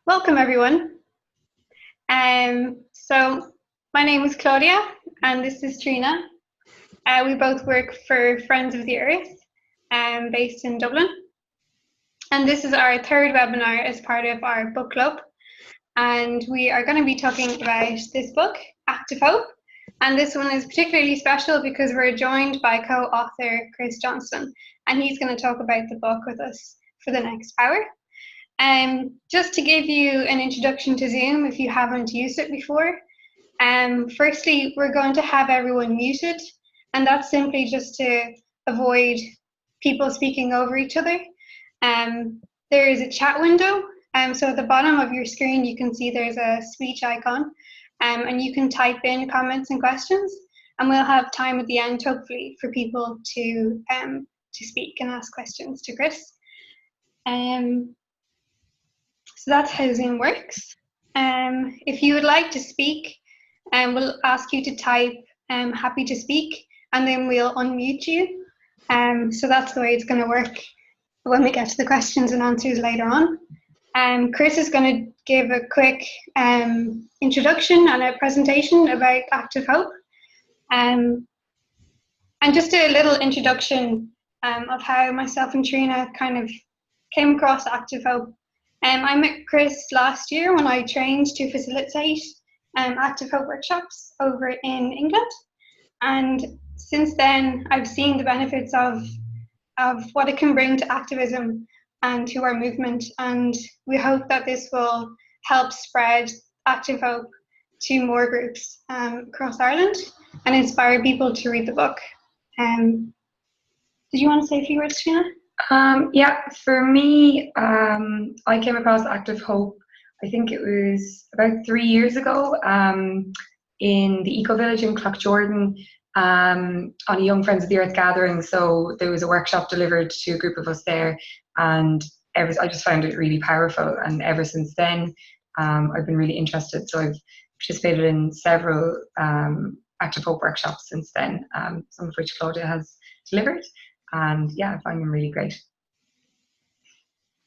Welcome, everyone. So my name is Claudia, and this is Trina. We both work for Friends of the Earth, based in Dublin. And this is our third webinar as part of our book club. And we are going to be talking about this book, Active Hope. And this one is particularly special because we're joined by co-author Chris Johnstone, and he's going to talk about the book with us for the next hour. Just to give you an introduction to Zoom, if you haven't used it before, firstly, we're going to have everyone muted, and that's simply just to avoid people speaking over each other. There is a chat window, so at the bottom of your screen, you can see there's a speech icon, and you can type in comments and questions, and we'll have time at the end, hopefully, for people to speak and ask questions to Chris. So that's how Zoom works. If you would like to speak, we'll ask you to type happy to speak, and then we'll unmute you. So that's the way it's going to work when we get to the questions and answers later on. Chris is going to give a quick introduction and a presentation about Active Hope. And just a little introduction of how myself and Trina kind of came across Active Hope. I met Chris last year when I trained to facilitate Active Hope workshops over in England. And since then, I've seen the benefits of what it can bring to activism and to our movement. And we hope that this will help spread Active Hope to more groups across Ireland and inspire people to read the book. Did you want to say a few words, Trina? Yeah, for me, I came across Active Hope, I think it was about 3 years ago, in the Eco Village in Cloughjordan, on a Young Friends of the Earth gathering. So there was a workshop delivered to a group of us there, and I just found it really powerful. And ever since then, I've been really interested. So I've participated in several Active Hope workshops since then, some of which Claudia has delivered. And yeah, I find them really great.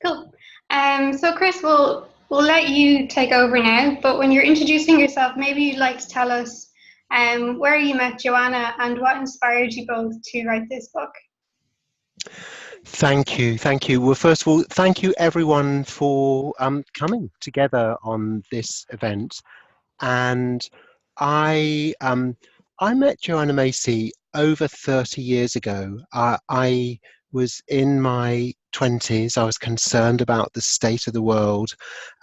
Cool. So Chris, we'll let you take over now, but when you're introducing yourself, maybe you'd like to tell us where you met Joanna and what inspired you both to write this book. Thank you. Well, first of all, thank you everyone for coming together on this event. And I met Joanna Macy over 30 years ago. I was in my 20s. I was concerned about the state of the world,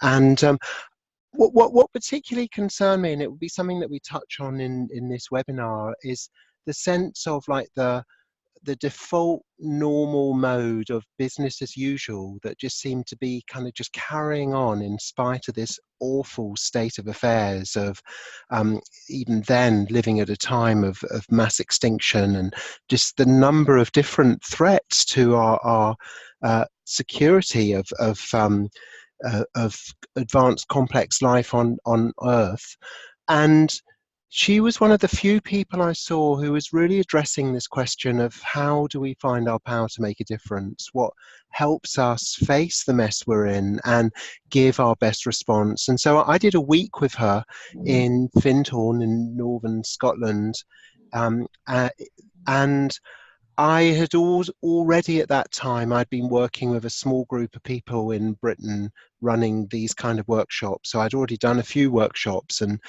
and what particularly concerned me, and it would be something that we touch on in this webinar, is the sense of like the default normal mode of business as usual that just seemed to be kind of just carrying on in spite of this awful state of affairs of even then living at a time of mass extinction and just the number of different threats to our security of advanced complex life on Earth. And she was one of the few people I saw who was really addressing this question of how do we find our power to make a difference? What helps us face the mess we're in and give our best response? And so I did a week with her in Findhorn in northern Scotland. And I had already at that time, I'd been working with a small group of people in Britain running these kind of workshops. So I'd already done a few workshops and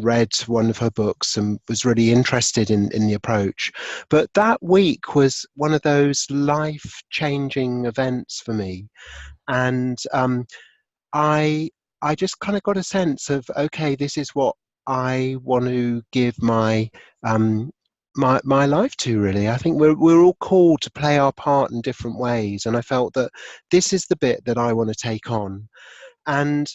read one of her books and was really interested in the approach. But that week was one of those life-changing events for me. And I just kind of got a sense of, okay, this is what I want to give my life to, really. I think we're all called to play our part in different ways, and I felt that this is the bit that I want to take on. And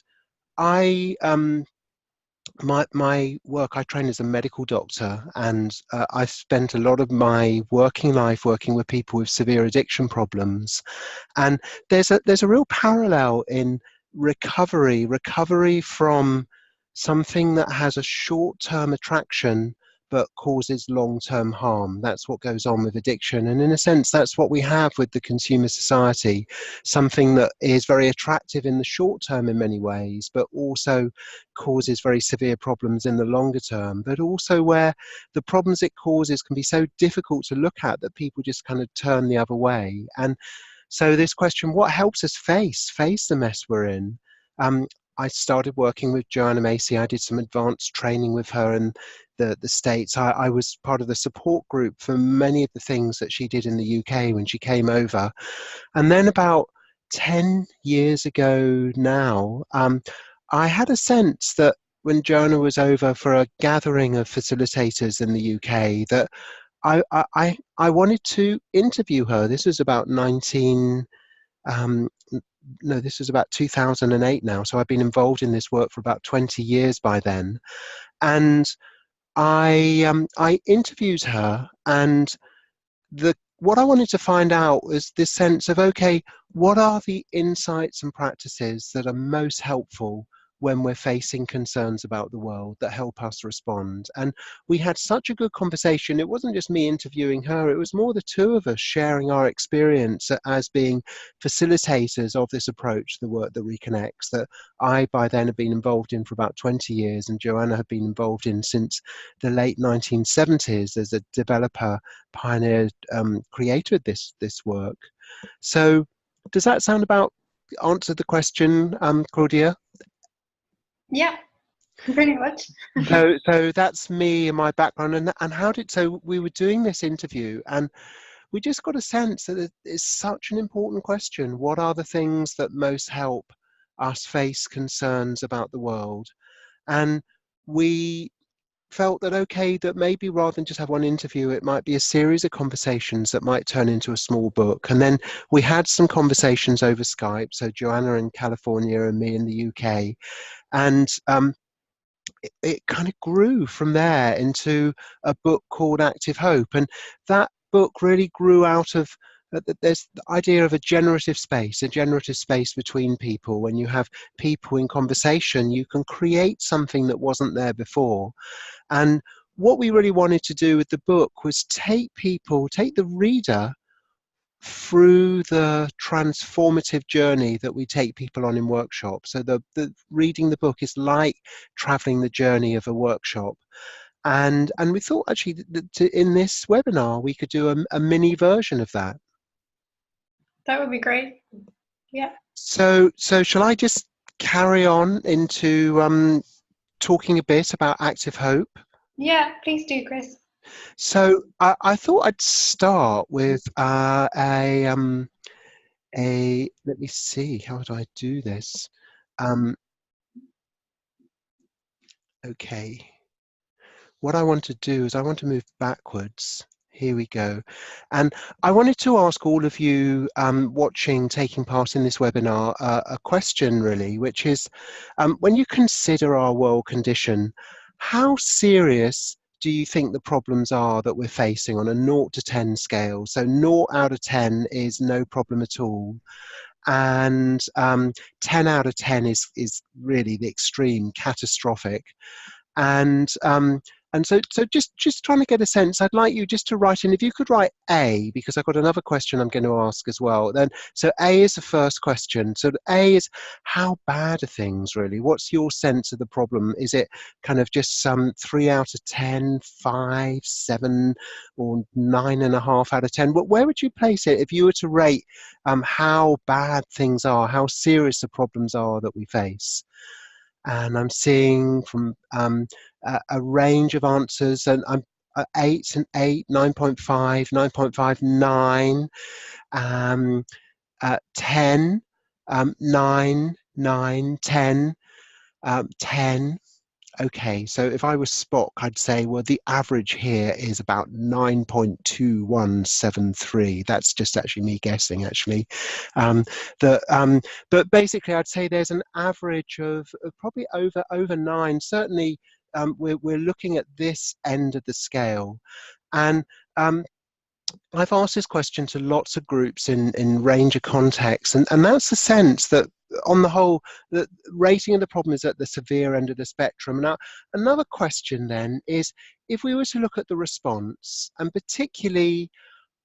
my work, I train as a medical doctor, and I've spent a lot of my working life working with people with severe addiction problems. And there's a real parallel in recovery from something that has a short-term attraction but causes long-term harm. That's what goes on with addiction. And in a sense, that's what we have with the consumer society, something that is very attractive in the short term in many ways, but also causes very severe problems in the longer term, but also where the problems it causes can be so difficult to look at that people just kind of turn the other way. And so this question, what helps us face the mess we're in? I started working with Joanna Macy. I did some advanced training with her in the States. I was part of the support group for many of the things that she did in the UK when she came over. And then about 10 years ago now, I had a sense that when Joanna was over for a gathering of facilitators in the UK, that I wanted to interview her. This was about this was about 2008 now. So I've been involved in this work for about 20 years by then. And I interviewed her, and what I wanted to find out was this sense of, okay, what are the insights and practices that are most helpful when we're facing concerns about the world that help us respond? And we had such a good conversation. It wasn't just me interviewing her, it was more the two of us sharing our experience as being facilitators of this approach, the work that Reconnects, that I by then had been involved in for about 20 years, and Joanna had been involved in since the late 1970s as a developer, pioneer, creator of this work. So does that sound about answer the question, Claudia? Yeah, pretty much. So that's me and my background, and so we were doing this interview, and we just got a sense that it's such an important question. What are the things that most help us face concerns about the world? And we felt that, okay, that maybe rather than just have one interview, it might be a series of conversations that might turn into a small book. And then we had some conversations over Skype, so Joanna in California and me in the UK, and it kind of grew from there into a book called Active Hope. And that book really grew out of there's the idea of a generative space between people. When you have people in conversation, you can create something that wasn't there before. And what we really wanted to do with the book was take the reader through the transformative journey that we take people on in workshops. So the reading the book is like traveling the journey of a workshop. And we thought actually that in this webinar we could do a mini version of that. That would be great. Yeah. So shall I just carry on into talking a bit about Active Hope? Yeah, please do, Chris. So I thought I'd start with let me see, how do I do this? Okay. What I want to do is I want to move backwards. Here we go. And I wanted to ask all of you taking part in this webinar, a question really, which is, when you consider our world condition, how serious do you think the problems are that we're facing on a 0 to 10 scale? So 0 out of 10 is no problem at all. And 10 out of 10 is really the extreme, catastrophic. And so just trying to get a sense, I'd like you just to write in, if you could write A, because I've got another question I'm going to ask as well. Then, so A is the first question. So A is, how bad are things really? What's your sense of the problem? Is it kind of just some 3 out of 10, 5, 7, or 9.5 out of 10? But where would you place it if you were to rate how bad things are, how serious the problems are that we face? And I'm seeing from a range of answers, and I'm 8 and 8, 9.5, 9.5, 9, 10, 9, 9, 10, 10. Okay, so if I was Spock, I'd say, well, the average here is about 9.2173. That's just actually me guessing, actually. But basically, I'd say there's an average of probably over 9. Certainly, we're looking at this end of the scale. And I've asked this question to lots of groups in range of contexts, and that's the sense that on the whole, the rating of the problem is at the severe end of the spectrum. Now, another question then is, if we were to look at the response, and particularly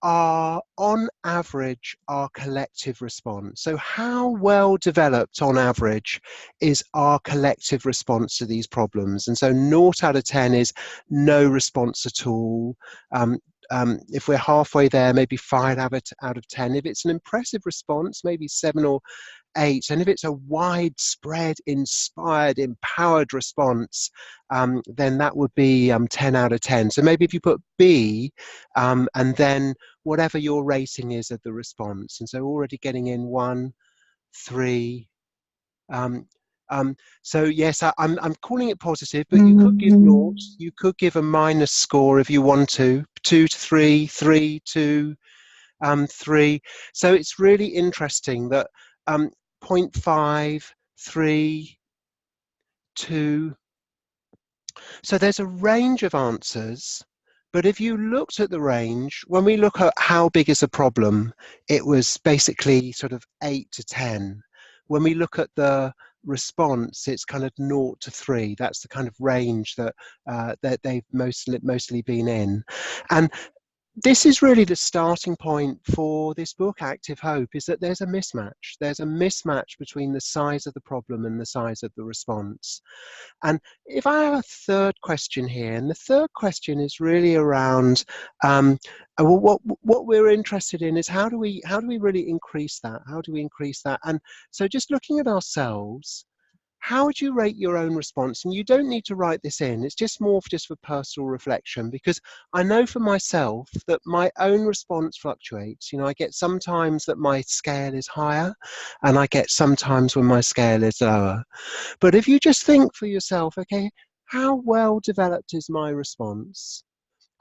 on average, our collective response. So how well developed on average is our collective response to these problems? And so 0 out of 10 is no response at all. If we're halfway there, maybe 5 out of 10. If it's an impressive response, maybe 7 or 8. And if it's a widespread, inspired, empowered response, then that would be 10 out of 10. So maybe if you put B, and then whatever your rating is of the response. And so already getting in 1, 3. So yes, I'm calling it positive, but you could give noughts, you could give a minus score if you want to, 2 to 3, 3, 2, 3. So it's really interesting that 0.5, 3, 2. So there's a range of answers, but if you looked at the range, when we look at how big is a problem, it was basically sort of 8 to 10. When we look at the response, it's kind of 0 to 3. That's the kind of range that that they've mostly been in. And this is really the starting point for this book, Active Hope, is that there's a mismatch. There's a mismatch between the size of the problem and the size of the response. And if I have a third question here, and the third question is really around what we're interested in is how do we really increase that? How do we increase that? And so just looking at ourselves, how would you rate your own response? And you don't need to write this in. It's just more just for personal reflection, because I know for myself that my own response fluctuates. You know, I get sometimes that my scale is higher, and I get sometimes when my scale is lower. But if you just think for yourself, okay, how well developed is my response?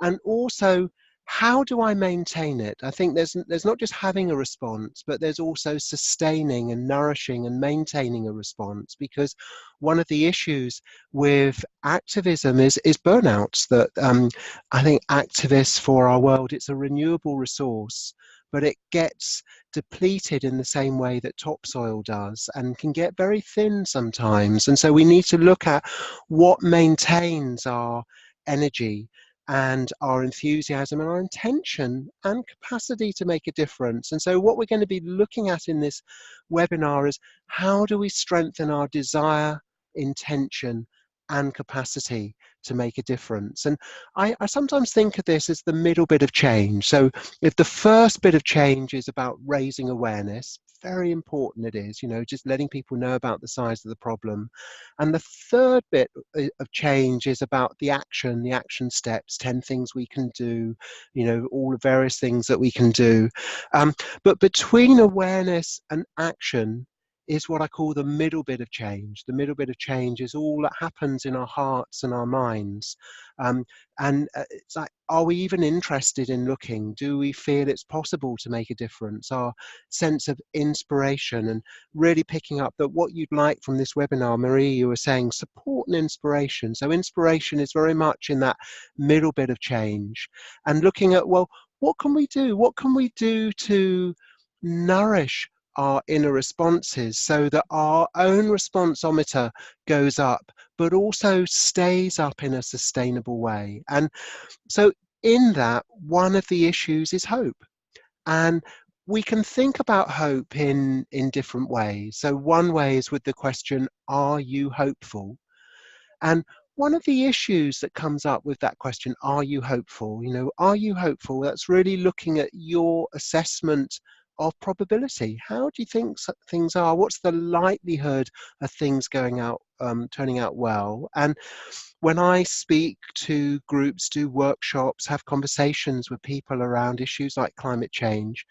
And also, how do I maintain it? I think there's not just having a response, but there's also sustaining and nourishing and maintaining a response, because one of the issues with activism is burnouts. That I think activists for our world, it's a renewable resource, but it gets depleted in the same way that topsoil does and can get very thin sometimes. And so we need to look at what maintains our energy and our enthusiasm and our intention and capacity to make a difference. And so what we're going to be looking at in this webinar is, how do we strengthen our desire, intention, and capacity to make a difference? And I sometimes think of this as the middle bit of change. So if the first bit of change is about raising awareness, very important it is, you know, just letting people know about the size of the problem. And the third bit of change is about the action steps, 10 things we can do, you know, all the various things that we can do. But between awareness and action is what I call the middle bit of change. The middle bit of change is all that happens in our hearts and our minds. It's like, are we even interested in looking? Do we feel it's possible to make a difference? Our sense of inspiration, and really picking up that what you'd like from this webinar, Marie, you were saying support and inspiration. So inspiration is very much in that middle bit of change, and looking at, well, what can we do? What can we do to nourish our inner responses so that our own responsometer goes up, but also stays up in a sustainable way? And so in that, one of the issues is hope. And we can think about hope in different ways. So one way is with the question, are you hopeful? And one of the issues that comes up with that question, are you hopeful? You know, are you hopeful? That's really looking at your assessment of probability. How do you think things are? What's the likelihood of things going out, turning out well? And when I speak to groups, do workshops, have conversations with people around issues like climate change,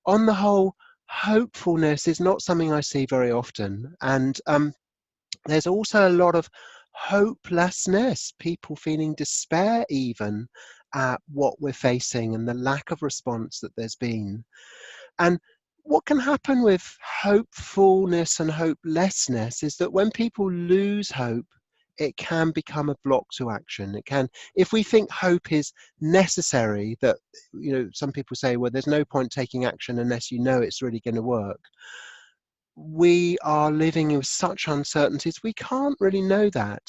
on the whole, hopefulness is not something I see very often. And there's also a lot of hopelessness, people feeling despair even at what we're facing and the lack of response that there's been. And what can happen with hopefulness and hopelessness is that when people lose hope, it can become a block to action. It can, if we think hope is necessary, that, you know, some people say, well, there's no point taking action unless you know it's really going to work. we are living with such uncertainties, we can't really know that.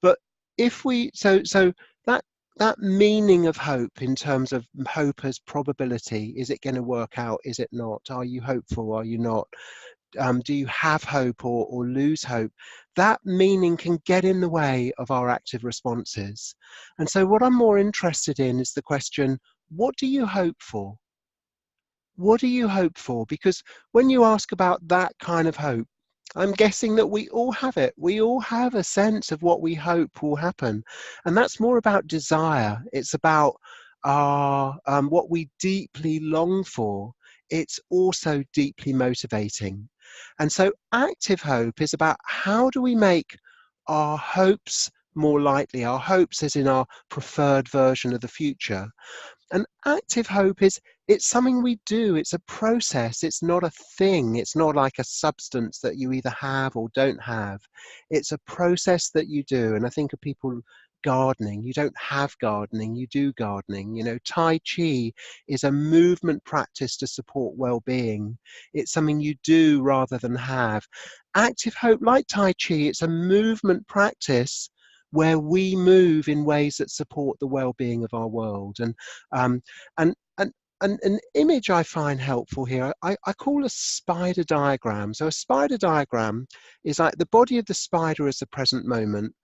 But if we, so that that meaning of hope in terms of hope as probability, is it going to work out? Is it not? Are you hopeful? Are you not? Do you have hope or lose hope? That meaning can get in the way of our active responses. And so what I'm more interested in is the question, what do you hope for? What do you hope for? Because when you ask about that kind of hope, I'm guessing that we all have it. We all have a sense of what we hope will happen. And that's more about desire. It's about what we deeply long for. It's also deeply motivating. And so active hope is about how do we make our hopes more likely, our hopes as in our preferred version of the future. And active hope is, it's something we do, it's a process, it's not a thing, it's not like a substance that you either have or don't have. It's a process that you do. And I think of people gardening, you don't have gardening, you do gardening. You know, Tai Chi is a movement practice to support well-being. It's something you do rather than have. Active hope, like Tai Chi, it's a movement practice where we move in ways that support the well-being of our world. Um, and, and, and an image I find helpful here, I call a spider diagram. So a spider diagram is like the body of the spider is the present moment,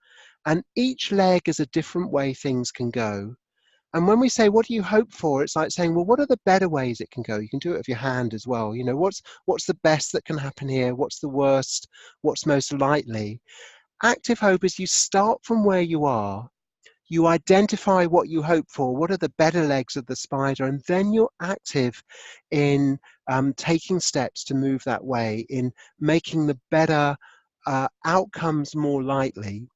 and each leg is a different way things can go. And when we say, what do you hope for? It's like saying, well, what are the better ways it can go? You can do it with your hand as well. You know, what's the best that can happen here? What's the worst? What's most likely? Active hope is you start from where you are, you identify what you hope for, what are the better legs of the spider, and then you're active in taking steps to move that way, in making the better outcomes more likely.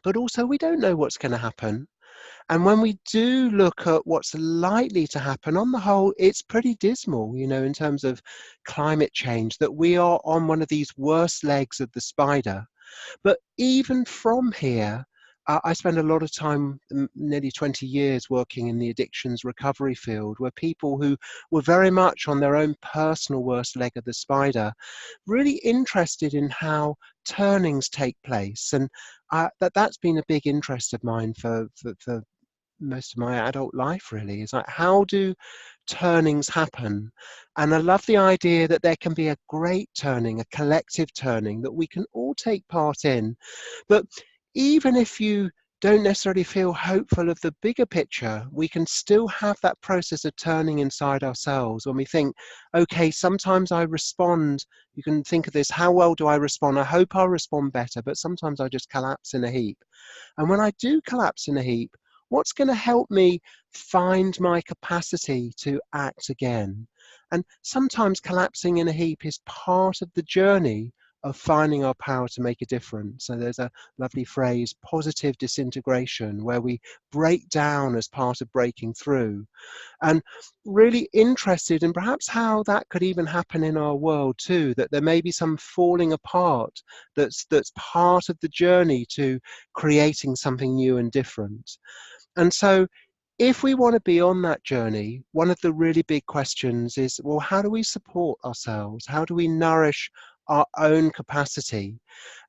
But also, we don't know what's going to happen. And when we do look at what's likely to happen, on the whole, it's pretty dismal, you know, in terms of climate change, that we are on one of these worst legs of the spider. But even from here, I spend a lot of time, nearly 20 years, working in the addictions recovery field, where people who were very much on their own personal worst leg of the spider, really interested in how turnings take place. And that's been a big interest of mine for most of my adult life, really. Is like, how do turnings happen? And I love the idea that there can be a great turning, a collective turning that we can all take part in. But even if you don't necessarily feel hopeful of the bigger picture, we can still have that process of turning inside ourselves when we think, okay, sometimes I respond. You can think of this, how well do I respond? I hope I'll respond better, but sometimes I just collapse in a heap. And when I do collapse in a heap, what's going to help me find my capacity to act again? And sometimes collapsing in a heap is part of the journey of finding our power to make a difference. So there's a lovely phrase, positive disintegration, where we break down as part of breaking through. And really interested in perhaps how that could even happen in our world too, that there may be some falling apart that's part of the journey to creating something new and different. And so if we want to be on that journey, one of the really big questions is, well, how do we support ourselves? How do we nourish our own capacity?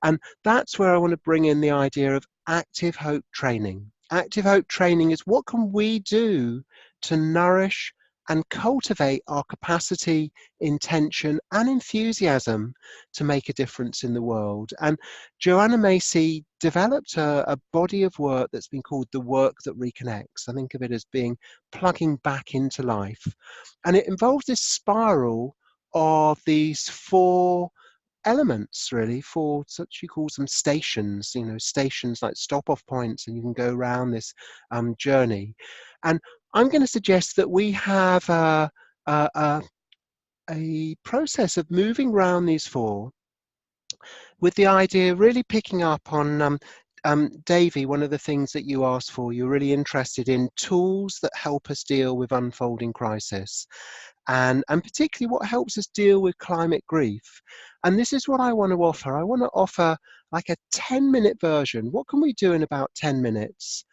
And that's where I want to bring in the idea of active hope training. Active hope training is, what can we do to nourish and cultivate our capacity, intention, and enthusiasm to make a difference in the world? And Joanna Macy developed a body of work that's been called the work that reconnects. I think of it as being plugging back into life. And it involves this spiral of these four elements, really, for such, you call them stations, you know, stations like stop off points, and you can go around this journey. And I'm going to suggest that we have a process of moving around these four, with the idea really picking up on Davey, one of the things that you asked for, you're really interested in tools that help us deal with unfolding crisis, and particularly what helps us deal with climate grief. And this is what I want to offer. I want to offer like a 10-minute version. What can we do in about 10 minutes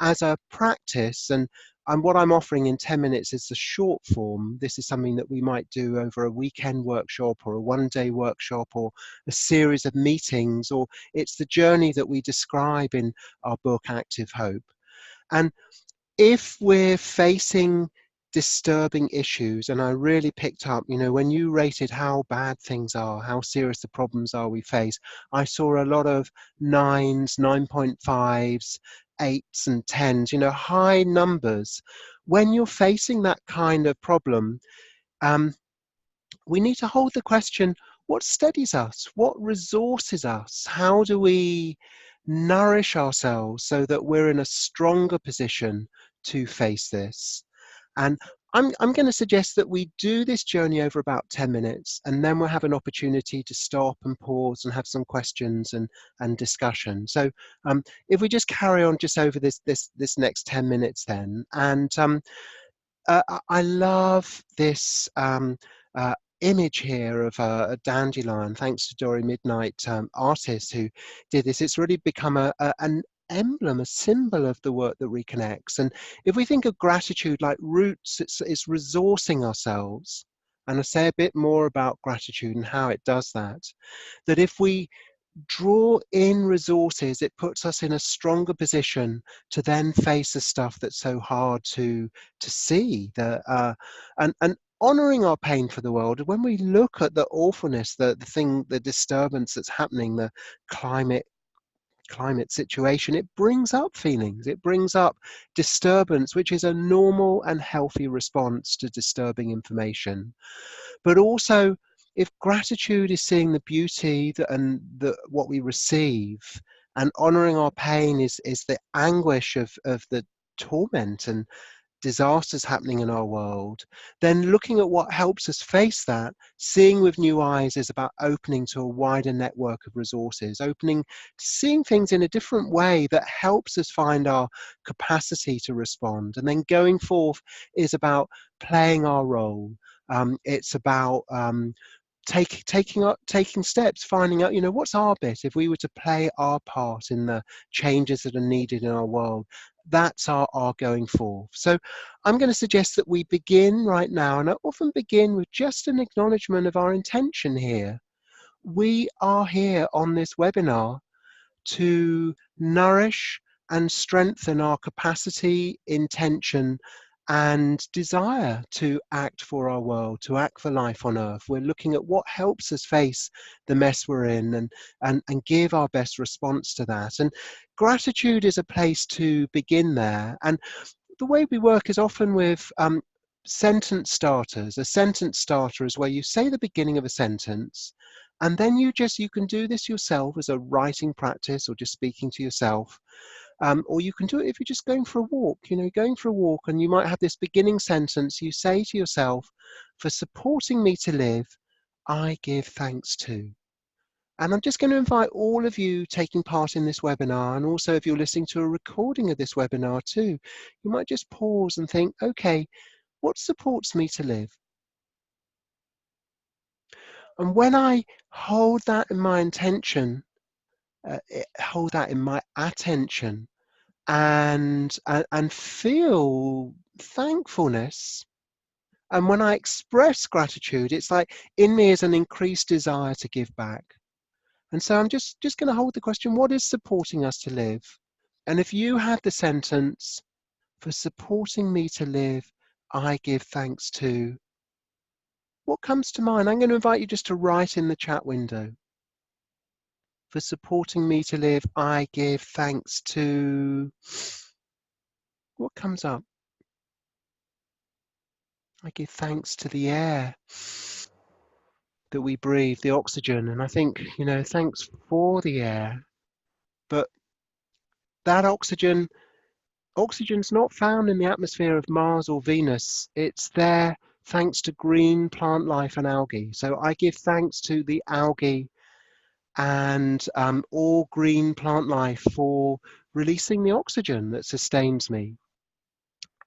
as a practice? And and what I'm offering in 10 minutes is the short form. This is something that we might do over a weekend workshop or a one-day workshop or a series of meetings, or it's the journey that we describe in our book, Active Hope. And if we're facing disturbing issues, and I really picked up, when you rated how bad things are, how serious the problems are we face, I saw a lot of 9s, 9.5s, 8s and 10s, high numbers. When you're facing that kind of problem, we need to hold the question, what steadies us? What resources us? How do we nourish ourselves so that we're in a stronger position to face this? And I'm going to suggest that we do this journey over about 10 minutes, and then we'll have an opportunity to stop and pause and have some questions and discussion. So if we just carry on just over this next 10 minutes then. And I love this image here of a dandelion, thanks to Dory Midnight, artist who did this. It's really become an emblem, a symbol of the work that reconnects. And if we think of gratitude like roots, it's resourcing ourselves. And I'll say a bit more about gratitude and how it does that. That if we draw in resources, it puts us in a stronger position to then face the stuff that's so hard to see. And honoring our pain for the world. When we look at the awfulness, the disturbance that's happening, the climate situation, it brings up feelings, it brings up disturbance, which is a normal and healthy response to disturbing information. But also, if gratitude is seeing the beauty and what we receive, and honoring our pain is the anguish of the torment and disasters happening in our world, then looking at what helps us face that, seeing with new eyes, is about opening to a wider network of resources, seeing things in a different way that helps us find our capacity to respond. And then going forth is about playing our role. It's about taking steps, finding out, what's our bit. If we were to play our part in the changes that are needed in our world, that's our going forth. So I'm going to suggest that we begin right now, and I often begin with just an acknowledgement of our intention here. We are here on this webinar to nourish and strengthen our capacity, intention, and desire to act for our world, to act for life on Earth. We're looking at what helps us face the mess we're in and give our best response to that. And gratitude is a place to begin there. And the way we work is often with sentence starters. A sentence starter is where you say the beginning of a sentence, and then you can do this yourself as a writing practice or just speaking to yourself. Or you can do it if you're just going for a walk, going for a walk, and you might have this beginning sentence. You say to yourself, for supporting me to live, I give thanks to. And I'm just going to invite all of you taking part in this webinar, and also if you're listening to a recording of this webinar too, you might just pause and think, okay, what supports me to live? And when I hold that in my intention, hold that in my attention, and feel thankfulness, and when I express gratitude, it's like in me is an increased desire to give back. And so I'm just going to hold the question, what is supporting us to live? And if you had the sentence, for supporting me to live, I give thanks to, what comes to mind? I'm going to invite you just to write in the chat window. For supporting me to live, I give thanks to, what comes up? I give thanks to the air that we breathe, the oxygen. And I think, thanks for the air. But that oxygen's not found in the atmosphere of Mars or Venus. It's there thanks to green plant life and algae. So I give thanks to the algae and all green plant life for releasing the oxygen that sustains me.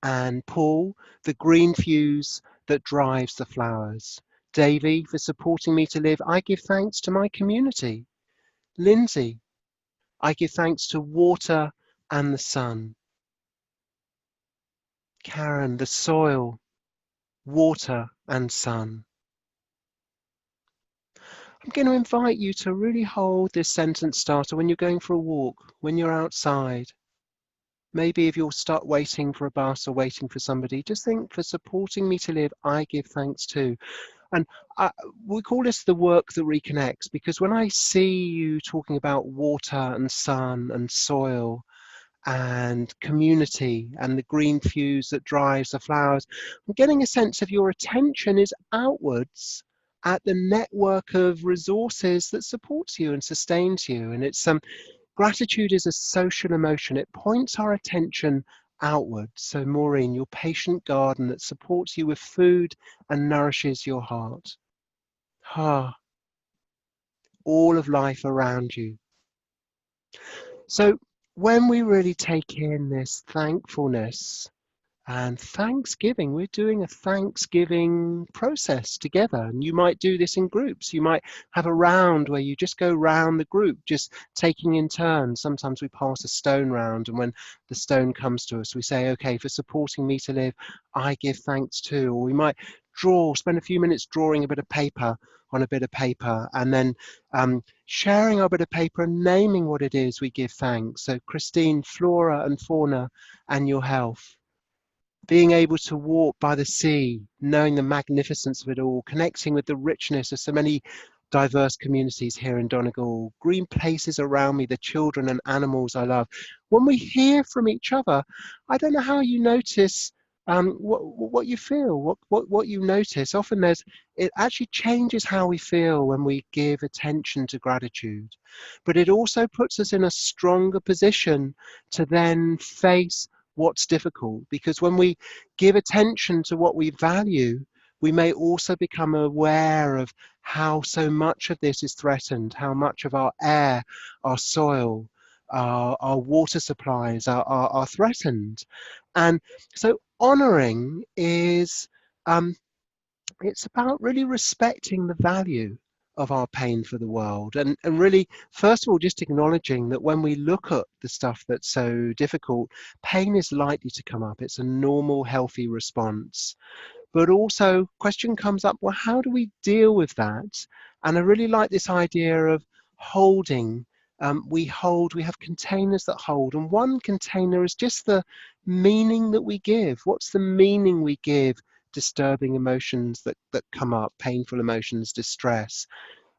And Paul, the green fuse that drives the flowers. Davy, for supporting me to live. I give thanks to my community. Lindsay, I give thanks to water and the sun. Karen, the soil, water and sun. I'm going to invite you to really hold this sentence starter when you're going for a walk, when you're outside. Maybe if you'll start waiting for a bus or waiting for somebody, just think, for supporting me to live, I give thanks to. And we call this the work that reconnects, because when I see you talking about water and sun and soil and community and the green fuse that drives the flowers, I'm getting a sense of your attention is outwards at the network of resources that supports you and sustains you. And it's gratitude is a social emotion. It points our attention outward. So Maureen, your patient garden that supports you with food and nourishes your heart. All of life around you. So when we really take in this thankfulness and thanksgiving, we're doing a Thanksgiving process together. And you might do this in groups. You might have a round where you just go round the group, just taking in turns. Sometimes we pass a stone round, and when the stone comes to us, we say, okay, for supporting me to live, I give thanks to. Or we might spend a few minutes drawing a bit of paper on a bit of paper, and then sharing our bit of paper and naming what it is we give thanks. So Christine, flora and fauna and your health. Being able to walk by the sea, knowing the magnificence of it all, connecting with the richness of so many diverse communities here in Donegal, green places around me, the children and animals I love. When we hear from each other, I don't know how you notice what you feel, what you notice. Often it actually changes how we feel when we give attention to gratitude, but it also puts us in a stronger position to then face what's difficult, because when we give attention to what we value, we may also become aware of how so much of this is threatened, how much of our air, our soil, our water supplies are threatened. And so honoring is, it's about really respecting the value of our pain for the world, and really, first of all, just acknowledging that when we look at the stuff that's so difficult, pain is likely to come up. It's a normal, healthy response. But also, question comes up, well, how do we deal with that? And I really like this idea of holding. We have containers that hold, and one container is just the meaning that we give. What's the meaning we give disturbing emotions that come up, painful emotions, distress?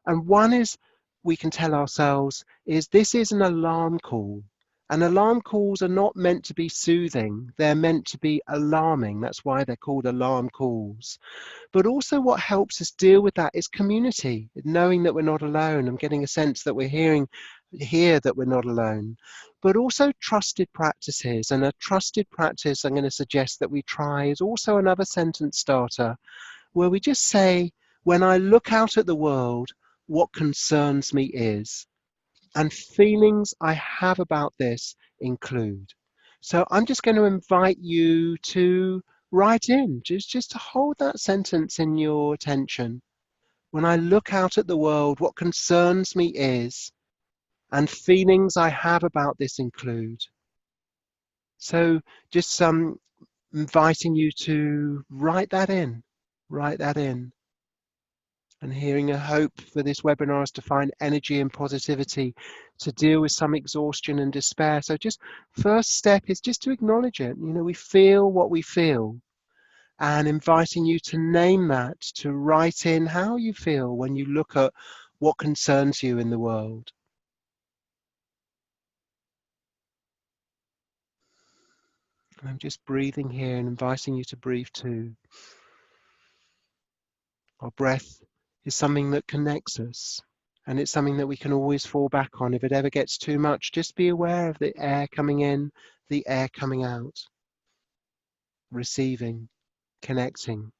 And one is, we can tell ourselves, is this is an alarm call. And alarm calls are not meant to be soothing, they're meant to be alarming. That's why they're called alarm calls. But also what helps us deal with that is community, knowing that we're not alone. I'm getting a sense that we're here that we're not alone. But also trusted practices. And a trusted practice I'm going to suggest that we try is also another sentence starter, where we just say, when I look out at the world, what concerns me is, and feelings I have about this include. So I'm just going to invite you to write in, just to hold that sentence in your attention. When I look out at the world, what concerns me is, and feelings I have about this include. So just inviting you to write that in, write that in. And hearing a hope for this webinar is to find energy and positivity to deal with some exhaustion and despair. So just first step is just to acknowledge it. We feel what we feel, and inviting you to name that, to write in how you feel when you look at what concerns you in the world. And I'm just breathing here and inviting you to breathe too. Our breath is something that connects us. And it's something that we can always fall back on. If it ever gets too much, just be aware of the air coming in, the air coming out. Receiving, connecting.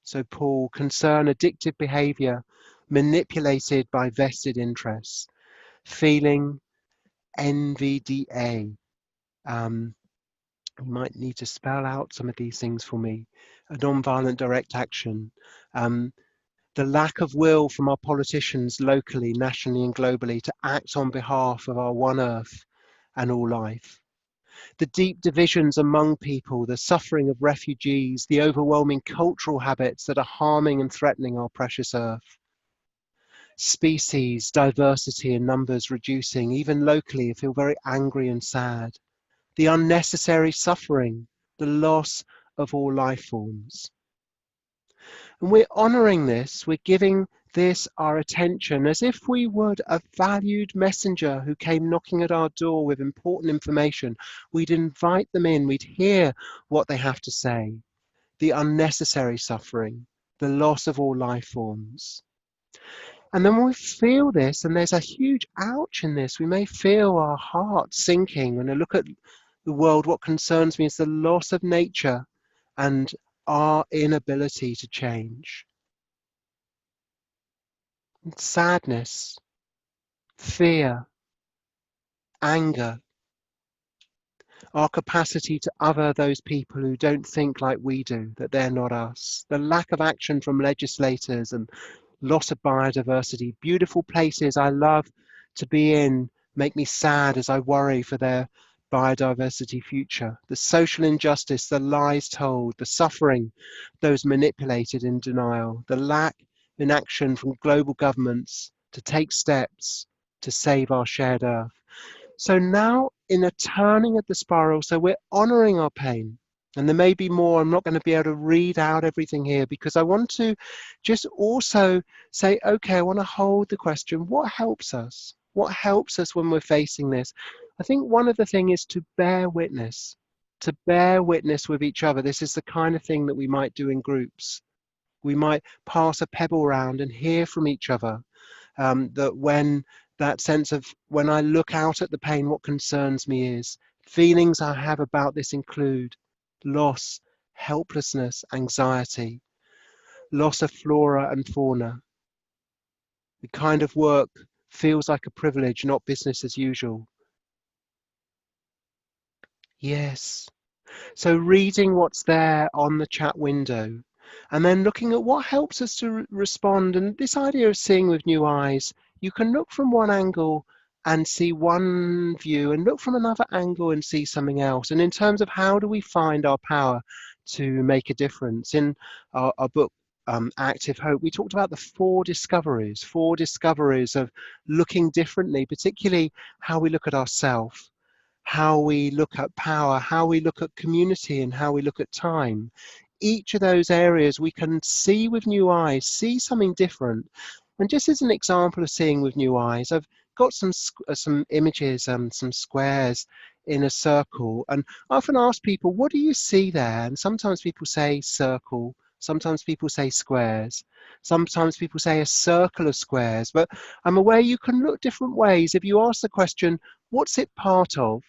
So Paul, concern, addictive behavior, manipulated by vested interests. Feeling, NVDA. You might need to spell out some of these things for me. A non-violent direct action. The lack of will from our politicians locally, nationally and globally to act on behalf of our one earth and all life. The deep divisions among people, the suffering of refugees, the overwhelming cultural habits that are harming and threatening our precious earth. Species, diversity and numbers reducing, even locally, I feel very angry and sad. The unnecessary suffering, the loss of all life forms. And we're honoring this, we're giving this our attention as if we would a valued messenger who came knocking at our door with important information. We'd invite them in, we'd hear what they have to say. The unnecessary suffering, the loss of all life forms. And then when we feel this, and there's a huge ouch in this, we may feel our heart sinking. When I look at the world, what concerns me is the loss of nature and our inability to change. Sadness, fear, anger, our capacity to other those people who don't think like we do, that they're not us, the lack of action from legislators and loss of biodiversity. Beautiful places I love to be in make me sad as I worry for their biodiversity future. The social injustice, the lies told, the suffering, those manipulated in denial, the lack in action from global governments to take steps to save our shared earth. So now in a turning of the spiral, so we're honoring our pain. And there may be more. I'm not going to be able to read out everything here because I want to just also say, okay, I want to hold the question, what helps us? What helps us when we're facing this? I think one of the things is to bear witness with each other. This is the kind of thing that we might do in groups. We might pass a pebble around and hear from each other. That when that sense of when I look out at the pain, what concerns me is feelings I have about this include loss, helplessness, anxiety, loss of flora and fauna. The kind of work feels like a privilege, not business as usual. Yes. So reading what's there on the chat window and then looking at what helps us to respond. And this idea of seeing with new eyes, you can look from one angle and see one view and look from another angle and see something else. And in terms of how do we find our power to make a difference, in our book, Active Hope, we talked about the four discoveries of looking differently, particularly how we look at ourselves, how we look at power, how we look at community, and how we look at time. Each of those areas we can see with new eyes, see something different. And just as an example of seeing with new eyes, I've got some images, some squares in a circle, and I often ask people, what do you see there? And sometimes people say circle, sometimes people say squares, sometimes people say a circle of squares, but I'm aware you can look different ways. If you ask the question, what's it part of?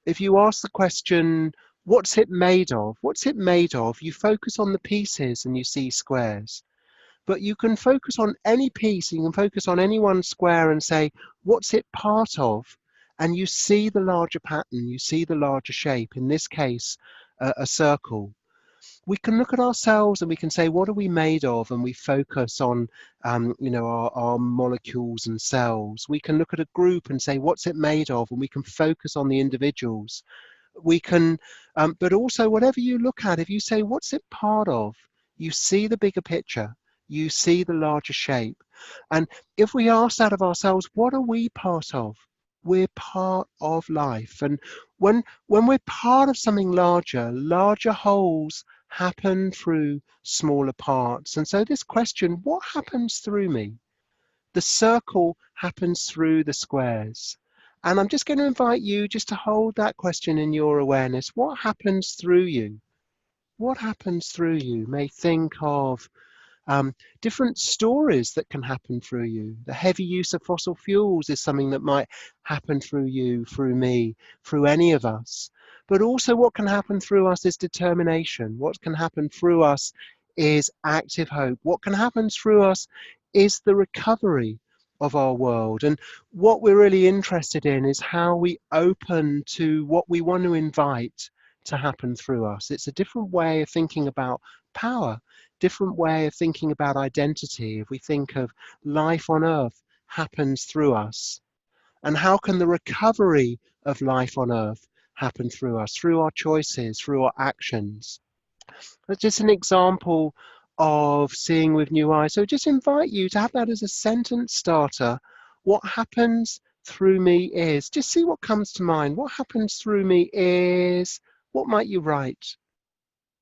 If you ask the question, what's it made of? What's it made of? You focus on the pieces and you see squares. But you can focus on any piece, you can focus on any one square and say, what's it part of? And you see the larger pattern, you see the larger shape, in this case, a circle. We can look at ourselves and we can say, what are we made of? And we focus on, our molecules and cells. We can look at a group and say, what's it made of? And we can focus on the individuals. We can, but also whatever you look at, if you say, what's it part of? You see the bigger picture. You see the larger shape. And if we ask that of ourselves, what are we part of? We're part of life. And when we're part of something larger, larger wholes happen through smaller parts. And so this question, what happens through me? The circle happens through the squares. And I'm just going to invite you just to hold that question in your awareness. What happens through you? What happens through you? You may think of different stories that can happen through you. The heavy use of fossil fuels is something that might happen through you, through me, through any of us. But also what can happen through us is determination. What can happen through us is active hope. What can happen through us is the recovery of our world. And what we're really interested in is how we open to what we want to invite to happen through us. It's a different way of thinking about power, different way of thinking about identity. If we think of life on earth happens through us, and how can the recovery of life on earth happen through us, through our choices, through our actions. That's just an example of seeing with new eyes. So just invite you to have that as a sentence starter. What happens through me is, just see what comes to mind. What happens through me is, what might you write?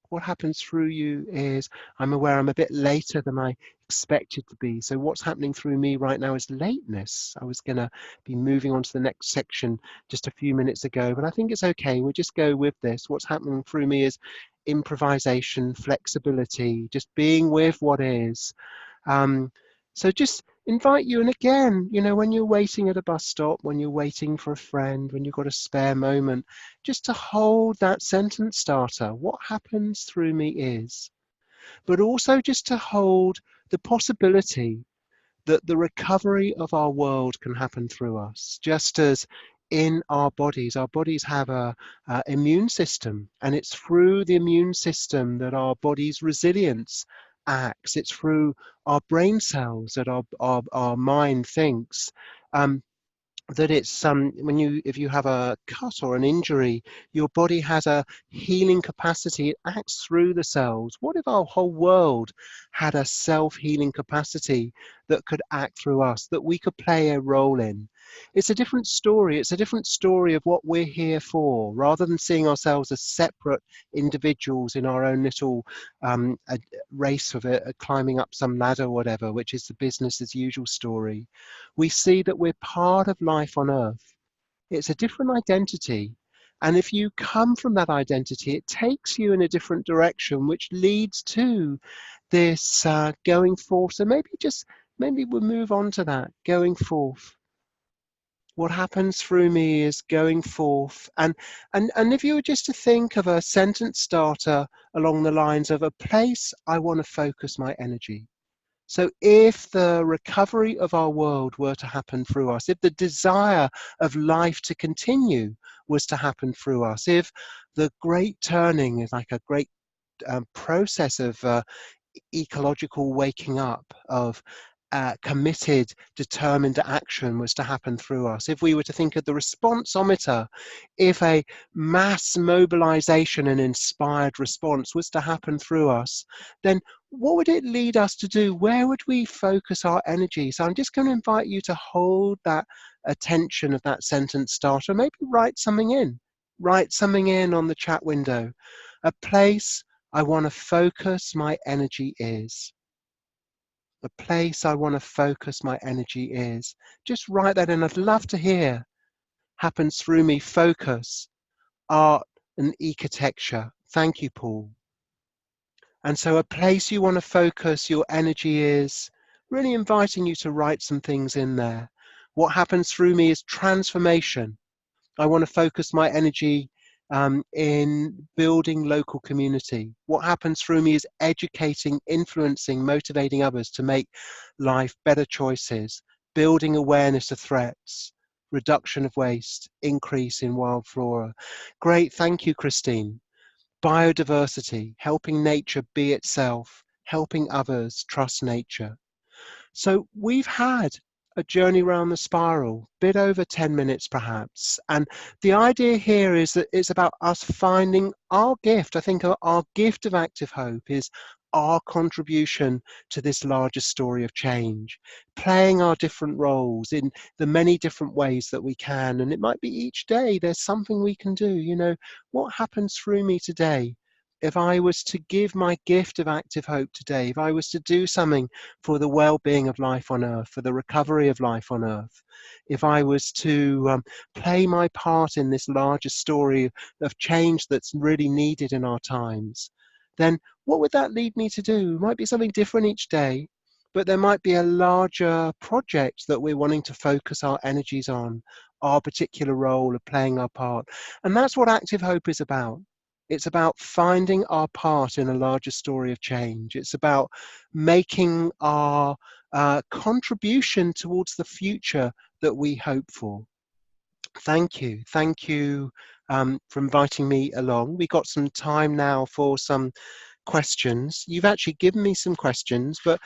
What happens through you is, I'm aware I'm a bit later than I expected to be. So what's happening through me right now is lateness. I was going to be moving on to the next section just a few minutes ago, but I think it's okay. We'll just go with this. What's happening through me is improvisation, flexibility, just being with what is. So just invite you, and again, you know, when you're waiting at a bus stop, when you're waiting for a friend, when you've got a spare moment, just to hold that sentence starter. What happens through me is, but also just to hold the possibility that the recovery of our world can happen through us, just as in our bodies have a immune system, and it's through the immune system that our body's resilience acts. It's through our brain cells that our mind thinks. That it's if you have a cut or an injury, your body has a healing capacity. It acts through the cells. What if our whole world had a self-healing capacity that could act through us, that we could play a role in? It's a different story. It's a different story of what we're here for, rather than seeing ourselves as separate individuals in our own little a race of it, climbing up some ladder or whatever, which is the business as usual story. We see that we're part of life on earth. It's a different identity. And if you come from that identity, it takes you in a different direction, which leads to this going forth. So maybe we'll move on to that, going forth. What happens through me is going forth. And if you were just to think of a sentence starter along the lines of a place I want to focus my energy. So if the recovery of our world were to happen through us, if the desire of life to continue was to happen through us, if the great turning is like a great process of ecological waking up, of committed, determined action was to happen through us, if we were to think of the responsometer, if a mass mobilization and inspired response was to happen through us, then what would it lead us to do? Where would we focus our energy? So I'm just going to invite you to hold that attention of that sentence starter. Maybe write something in. Write something in on the chat window. A place I want to focus my energy is. The place I want to focus my energy is. Just write that in. I'd love to hear. Happens through me, focus, art and ecotexture. Thank you, Paul. And so a place you want to focus your energy is, really inviting you to write some things in there. What happens through me is transformation. I want to focus my energy in building local community. What happens through me is educating, influencing, motivating others to make life better choices, building awareness of threats, reduction of waste, increase in wild flora. Great, thank you, Christine. Biodiversity, helping nature be itself, helping others trust nature. So we've had a journey around the spiral, bit over 10 minutes perhaps. And the idea here is that it's about us finding our gift. I think our gift of active hope is our contribution to this larger story of change, playing our different roles in the many different ways that we can. And it might be each day there's something we can do. You know, what happens through me today? If I was to give my gift of active hope today, if I was to do something for the well-being of life on earth, for the recovery of life on earth, if I was to play my part in this larger story of change that's really needed in our times, then what would that lead me to do? It might be something different each day, but there might be a larger project that we're wanting to focus our energies on, our particular role of playing our part. And that's what active hope is about. It's about finding our part in a larger story of change. It's about making our contribution towards the future that we hope for. Thank you. Thank you for inviting me along. We've got some time now for some questions. You've actually given me some questions, but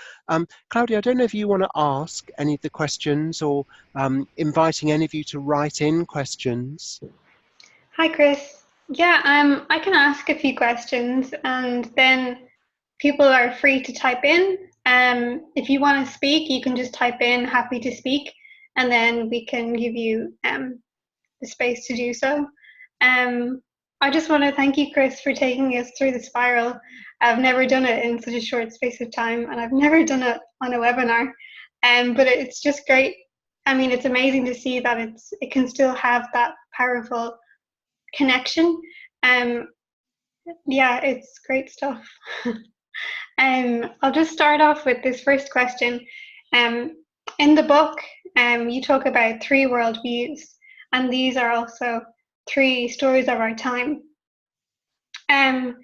Claudia, I don't know if you want to ask any of the questions or inviting any of you to write in questions. Hi, Chris. Yeah, I can ask a few questions, and then people are free to type in. If you want to speak, you can just type in "happy to speak," and then we can give you the space to do so. Um, I just want to thank you, Chris, for taking us through the spiral. I've never done it in such a short space of time, and I've never done it on a webinar. But it's just great. I mean, it's amazing to see that it can still have that powerful connection. Um, yeah, it's great stuff. I'll just start off with this first question. Um, in the book, you talk about three worldviews, and these are also three stories of our time. And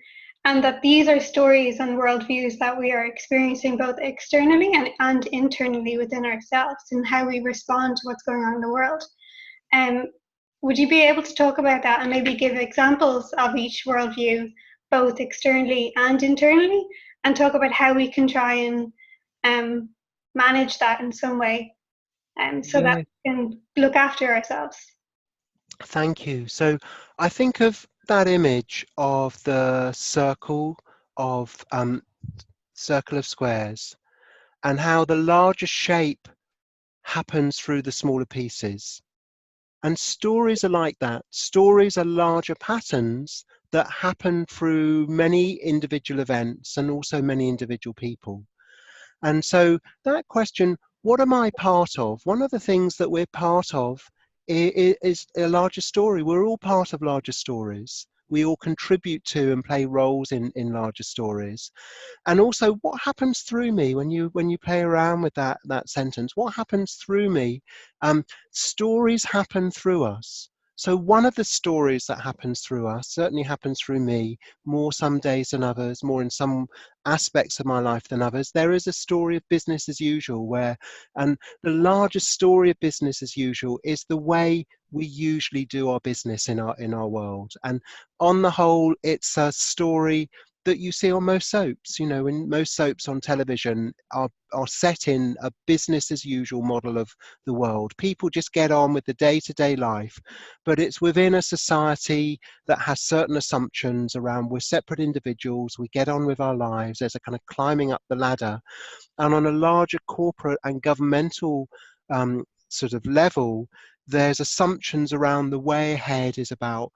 that these are stories and worldviews that we are experiencing both externally and internally within ourselves and how we respond to what's going on in the world. Um, would you be able to talk about that and maybe give examples of each worldview, both externally and internally, and talk about how we can try and um, manage that in some way so that Yeah, we can look after ourselves? thank you. So I think of that image of the circle of squares, and how the larger shape happens through the smaller pieces. And stories are like that. Stories are larger patterns that happen through many individual events and also many individual people. And so that question, what am I part of? One of the things that we're part of is a larger story. We're all part of larger stories. We all contribute to and play roles in larger stories. And also, what happens through me when you play around with that sentence? What happens through me? Stories happen through us. So one of the stories that happens through us certainly happens through me, more some days than others, more in some aspects of my life than others. There is a story of business as usual and the largest story of business as usual is the way we usually do our business in our world. And on the whole, it's a story that you see on most soaps. In most soaps on television are set in a business as usual model of the world. People just get on with the day-to-day life, but it's within a society that has certain assumptions around we're separate individuals, we get on with our lives, there's a kind of climbing up the ladder. And on a larger corporate and governmental sort of level, there's assumptions around the way ahead is about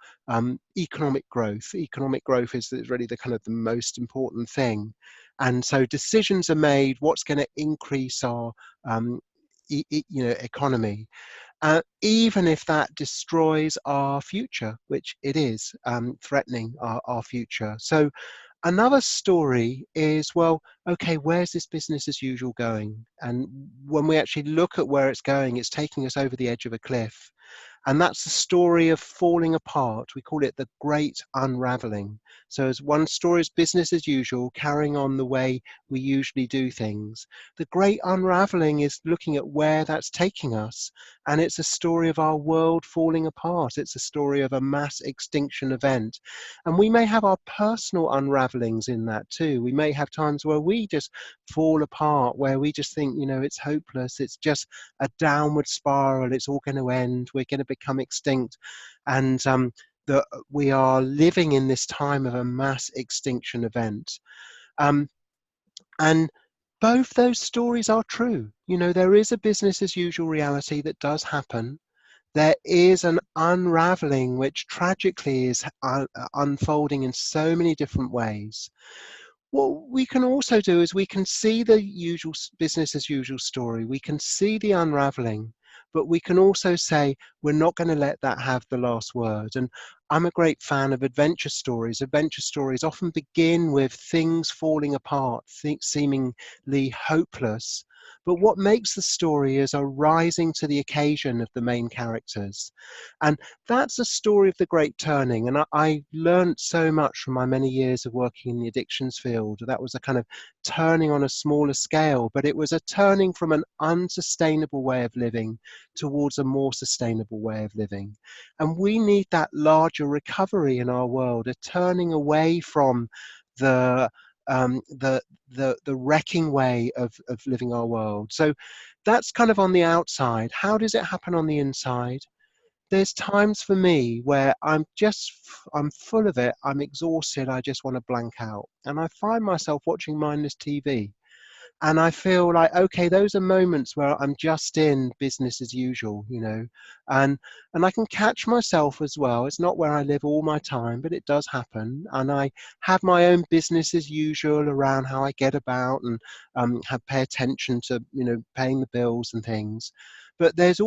economic growth. Economic growth is really the kind of the most important thing. And so decisions are made, what's going to increase our economy, even if that destroys our future, which it is, threatening our future. So another story is, well, okay, where's this business as usual going? And when we actually look at where it's going, it's taking us over the edge of a cliff. And that's the story of falling apart. We call it the great unraveling. So as one story is business as usual, carrying on the way we usually do things. The great unraveling is looking at where that's taking us. And it's a story of our world falling apart. It's a story of a mass extinction event. And we may have our personal unravelings in that too. We may have times where we just fall apart, where we just think, it's hopeless. It's just a downward spiral. It's all going to end. We're going to become extinct. And that we are living in this time of a mass extinction event. And both those stories are true. There is a business as usual reality that does happen. There is an unraveling which tragically is unfolding in so many different ways. What we can also do is we can see the usual business as usual story. We can see the unraveling, but we can also say we're not going to let that have the last word. And I'm a great fan of adventure stories. Adventure stories often begin with things falling apart, seemingly hopeless. But what makes the story is a rising to the occasion of the main characters. And that's a story of the great turning. And I learned so much from my many years of working in the addictions field. That was a kind of turning on a smaller scale, but it was a turning from an unsustainable way of living towards a more sustainable way of living. And we need that larger recovery in our world, a turning away from the wrecking way of living our world. So that's kind of on the outside. How does it happen on the inside? there's times for me where I'm full of it, I'm exhausted, I just want to blank out. And I find myself watching mindless TV. And I feel like, okay, those are moments where I'm just in business as usual, you know, and I can catch myself as well. It's not where I live all my time, but it does happen. And I have my own business as usual around how I get about and have pay attention to, you know, paying the bills and things. But there's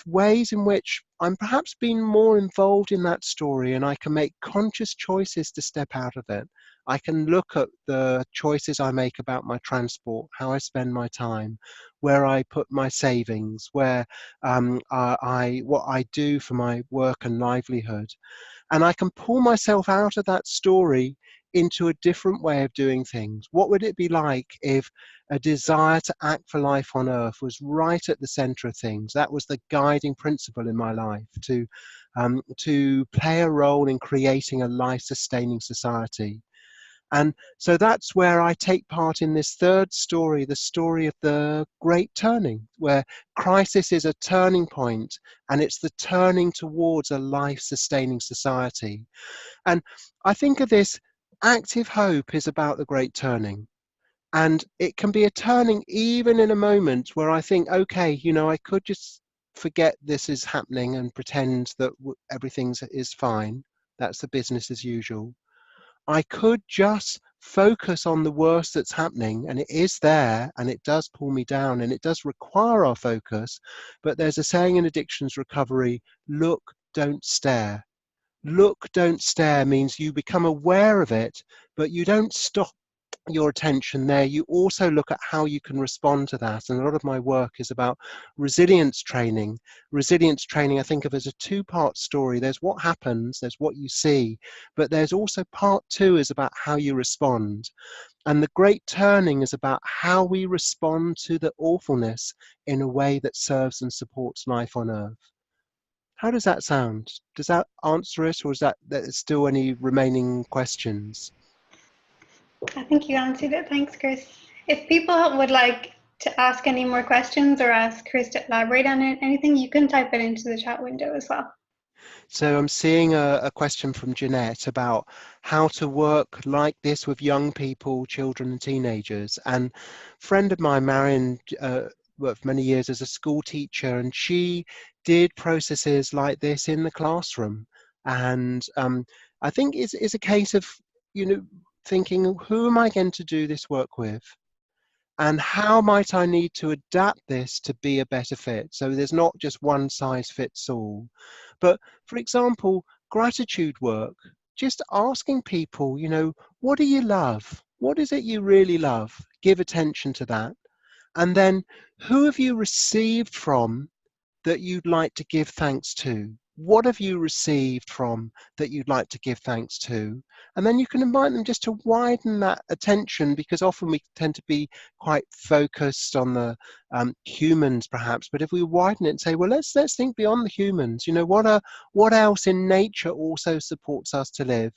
ways in which I'm perhaps being more involved in that story, and I can make conscious choices to step out of it. I can look at the choices I make about my transport, how I spend my time, where I put my savings, where what I do for my work and livelihood. And I can pull myself out of that story into a different way of doing things. What would it be like if a desire to act for life on earth was right at the center of things? That was the guiding principle in my life, to play a role in creating a life-sustaining society. And so that's where I take part in this third story, the story of the Great Turning, where crisis is a turning point, and it's the turning towards a life-sustaining society. And I think of this, active hope is about the Great Turning. And it can be a turning even in a moment where I think, okay, you know, I could just forget this is happening and pretend that everything is fine. That's the business as usual. I could just focus on the worst that's happening, and it is there, and it does pull me down, and it does require our focus. But there's a saying in addictions recovery: look, don't stare. Look, don't stare means you become aware of it, but you don't stop your attention there. You also look at how you can respond to that. And a lot of my work is about resilience training. Resilience training I think of as a two-part story. There's what happens, there's what you see, but there's also part two is about how you respond. And the Great Turning is about how we respond to the awfulness in a way that serves and supports life on earth. How does that sound? Does that answer it, or is there's still any remaining questions? I think you answered it. Thanks, Chris. If people would like to ask any more questions or ask Chris to elaborate on anything, you can type it into the chat window as well. So I'm seeing a question from Jeanette about how to work like this with young people, children and teenagers. And a friend of mine, Marion, worked for many years as a school teacher, and she did processes like this in the classroom. And I think it's a case of, you know, thinking, who am I going to do this work with? And how might I need to adapt this to be a better fit? So there's not just one size fits all. But for example, gratitude work, just asking people, you know, what do you love? What is it you really love? Give attention to that. And then who have you received from that you'd like to give thanks to? What have you received from that you'd like to give thanks to? And then you can invite them just to widen that attention, because often we tend to be quite focused on the humans perhaps, but if we widen it and say, well, let's think beyond the humans, you know, what else in nature also supports us to live?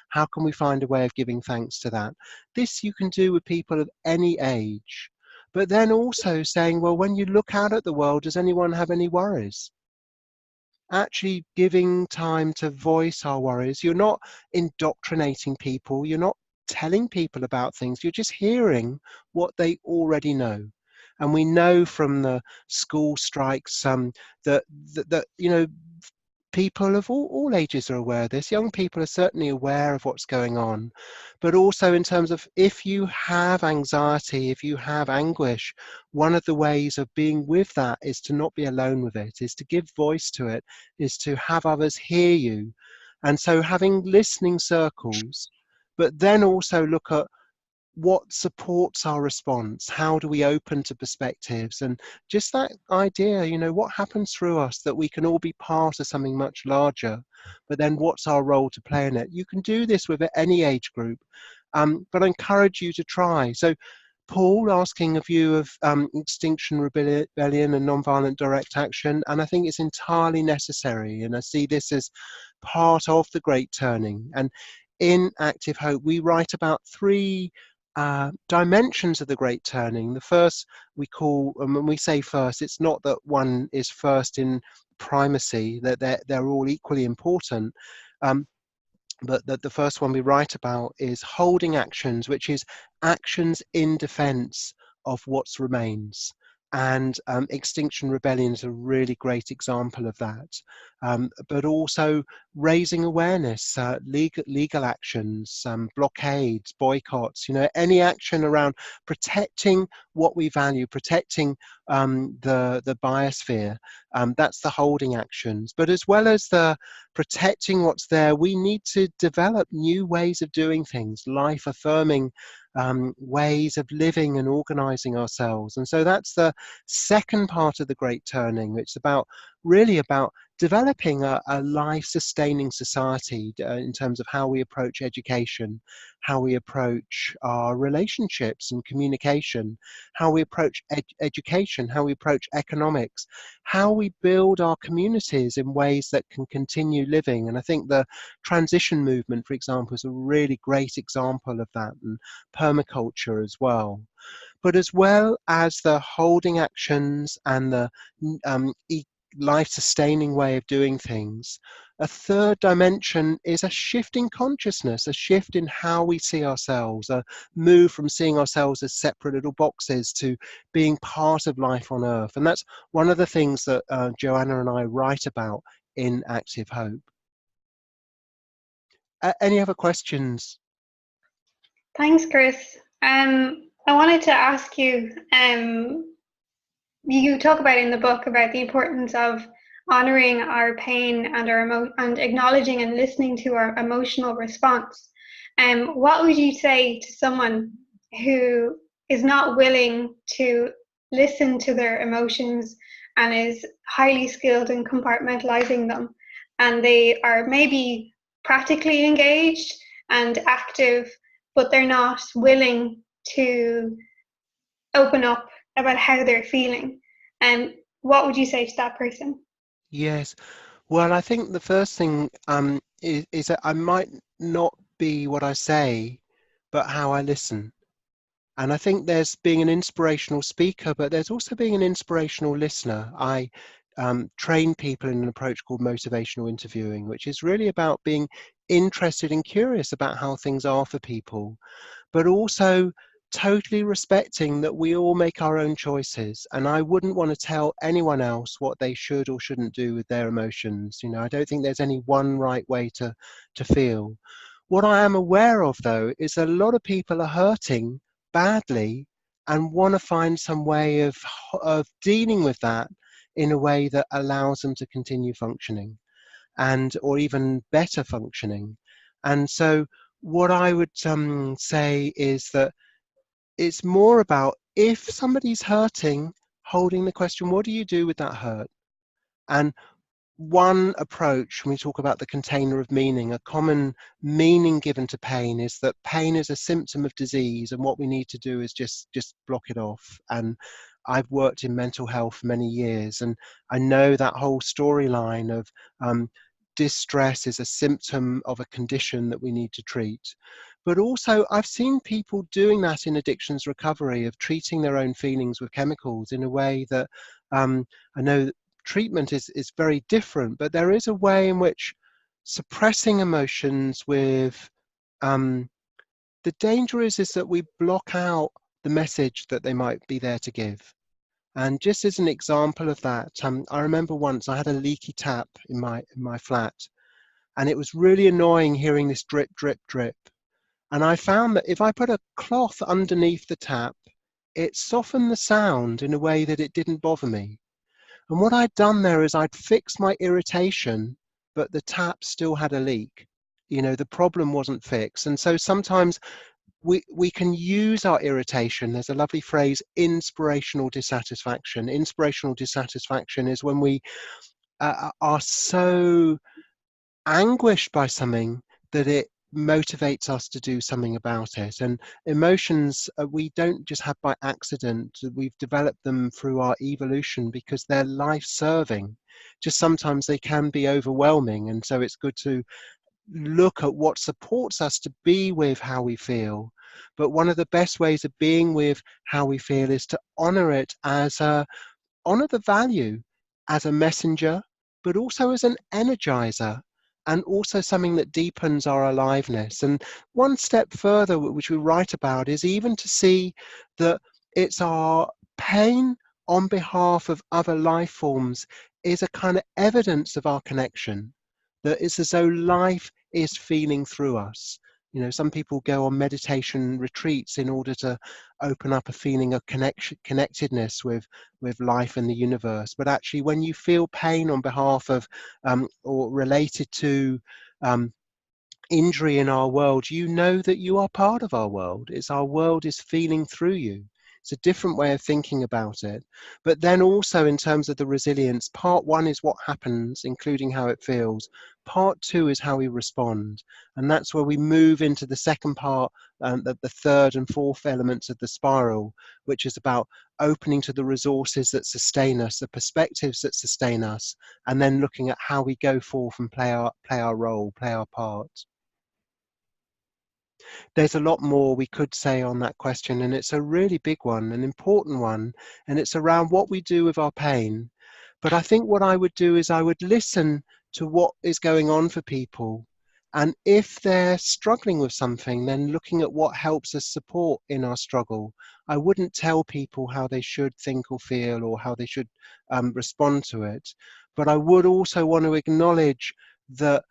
How can we find a way of giving thanks to that? This you can do with people of any age. But then also saying, well, when you look out at the world, does anyone have any worries? Actually giving time to voice our worries. You're not indoctrinating people. You're not telling people about things. You're just hearing what they already know. And we know from the school strikes that you know, people of all ages are aware of this. Young people are certainly aware of what's going on, but also in terms of, if you have anxiety, if you have anguish, one of the ways of being with that is to not be alone with it, is to give voice to it, is to have others hear you. And so having listening circles, but then also look at what supports our response. How do we open to perspectives? And just that idea, you know, what happens through us, that we can all be part of something much larger, but then what's our role to play in it? You can do this with any age group, but I encourage you to try. So Paul asking a view of Extinction Rebellion and nonviolent direct action, and I think it's entirely necessary, and I see this as part of the Great Turning. And in Active Hope, we write about three dimensions of the Great Turning. The first we call, and when we say first, it's not that one is first in primacy, that they're all equally important. But the first one we write about is holding actions, which is actions in defense of what remains. And Extinction Rebellion is a really great example of that. But also raising awareness, legal actions, blockades, boycotts, any action around protecting what we value, protecting the biosphere. That's the holding actions. But as well as the protecting what's there, we need to develop new ways of doing things, life affirming ways of living and organizing ourselves. And so that's the second part of the Great Turning. It's really about developing a life-sustaining society in terms of how we approach education, how we approach our relationships and communication, how we approach education, how we approach economics, how we build our communities in ways that can continue living. And I think the transition movement, for example, is a really great example of that, and permaculture as well. But as well as the holding actions and the life-sustaining way of doing things, a third dimension is a shift in consciousness, a shift in how we see ourselves, a move from seeing ourselves as separate little boxes to being part of life on Earth. And that's one of the things that Joanna and I write about in Active Hope. Any other questions? Thanks, Chris. I wanted to ask you, you talk about in the book about the importance of honoring our pain and and acknowledging and listening to our emotional response. What would you say to someone who is not willing to listen to their emotions and is highly skilled in compartmentalizing them, and they are maybe practically engaged and active, but they're not willing to open up about how they're feeling? And what would you say to that person? Yes. Well, I think the first thing is that I might not be what I say, but how I listen. And I think there's being an inspirational speaker, but there's also being an inspirational listener. I train people in an approach called motivational interviewing, which is really about being interested and curious about how things are for people, but also totally respecting that we all make our own choices. And I wouldn't want to tell anyone else what they should or shouldn't do with their emotions. I don't think there's any one right way to feel. What I am aware of, though, is that a lot of people are hurting badly and want to find some way of dealing with that in a way that allows them to continue functioning, or even better functioning. And so what I would say is that it's more about, if somebody's hurting, holding the question, what do you do with that hurt? And one approach, when we talk about the container of meaning, a common meaning given to pain is that pain is a symptom of disease, and what we need to do is just block it off. And I've worked in mental health for many years, and I know that whole storyline of distress is a symptom of a condition that we need to treat. But also, I've seen people doing that in addictions recovery, of treating their own feelings with chemicals in a way that I know treatment is very different, but there is a way in which suppressing emotions with the danger is that we block out the message that they might be there to give. And just as an example of that, I remember once I had a leaky tap in my flat, and it was really annoying hearing this drip, drip, drip. And I found that if I put a cloth underneath the tap, it softened the sound in a way that it didn't bother me. And what I'd done there is I'd fixed my irritation, but the tap still had a leak. The problem wasn't fixed. And so sometimes we can use our irritation. There's a lovely phrase, inspirational dissatisfaction. Inspirational dissatisfaction is when we are so anguished by something that it motivates us to do something about it. And emotions, we don't just have by accident. We've developed them through our evolution because they're life-serving. Just sometimes they can be overwhelming, and so it's good to look at what supports us to be with how we feel. But one of the best ways of being with how we feel is to honor it honor the value as a messenger, but also as an energizer, and also something that deepens our aliveness. And one step further, which we write about, is even to see that it's our pain on behalf of other life forms is a kind of evidence of our connection, that it's as though life is feeling through us. You know, some people go on meditation retreats in order to open up a feeling of connectedness with life and the universe. But actually, when you feel pain on behalf of or related to injury in our world, you know that you are part of our world. It's our world is feeling through you. It's a different way of thinking about it. But then also in terms of the resilience, part one is what happens, including how it feels. Part two is how we respond. And that's where we move into the second part, the third and fourth elements of the spiral, which is about opening to the resources that sustain us, the perspectives that sustain us, and then looking at how we go forth and play our role, play our part. There's a lot more we could say on that question, and it's a really big one, an important one, and it's around what we do with our pain. But I think what I would do is I would listen to what is going on for people, and if they're struggling with something, then looking at what helps us support in our struggle. I wouldn't tell people how they should think or feel or how they should respond to it, but I would also want to acknowledge that